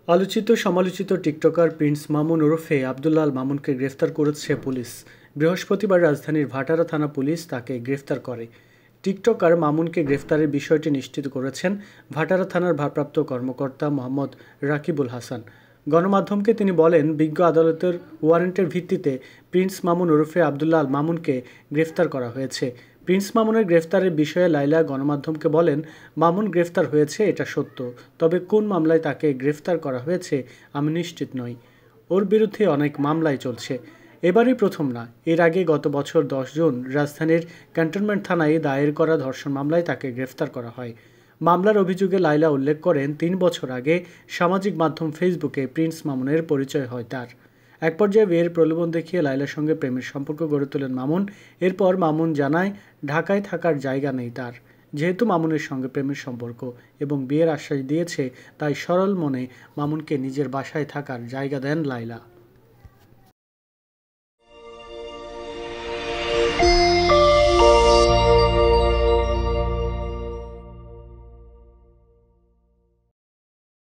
আলোচিত সমালোচিত TikToker Prince Mamun ওরফে আব্দুল্লাহ আল মামুনকে গ্রেফতার করেছে পুলিশ। বৃহস্পতিবার রাজধানীর ভাটারা থানা পুলিশ তাকে গ্রেফতার করে। টিকটকার মামুনকে গ্রেফতারের বিষয়টি নিশ্চিত করেছেন ভাটারা থানার ভারপ্রাপ্ত কর্মকর্তা মোহাম্মদ রাকিবুল হাসান। গণমাধ্যমকে তিনি বলেন, বিজ্ঞ আদালতের ওয়ারেন্টের ভিত্তিতে প্রিন্স মামুন ওরফে আব্দুল্লাহ আল মামুনকে গ্রেফতার করা হয়েছে। প্রিন্স মামুনের গ্রেফতারের বিষয়ে লাইলা গণমাধ্যমকে বলেন, মামুন গ্রেফতার হয়েছে এটা সত্য, তবে কোন মামলায় তাকে গ্রেফতার করা হয়েছে আমি নিশ্চিত নই। ওর বিরুদ্ধে অনেক মামলাই চলছে, এবারই প্রথম না। এর আগে গত বছর 10 জুন রাজধানীর ক্যান্টনমেন্ট থানায় দায়ের করা ধর্ষণ মামলায় তাকে গ্রেফতার করা হয়। মামলার অভিযোগে লাইলা উল্লেখ করেন, 3 বছর আগে সামাজিক মাধ্যম ফেসবুকে প্রিন্স মামুনের পরিচয় হয় তার। এক পর্যায়ে বিয়ের প্রলোভন দেখিয়ে লাইলার সঙ্গে প্রেমের সম্পর্ক গড়ে তোলেন মামুন। এরপর মামুন জানায় ঢাকায় থাকার জায়গা নেই তার। যেহেতু মামুনের সঙ্গে প্রেমের সম্পর্ক এবং বিয়ের আশ্বাস দিয়েছে, তাই সরল মনে মামুনকে নিজের বাসায় থাকার জায়গা দেন লাইলা।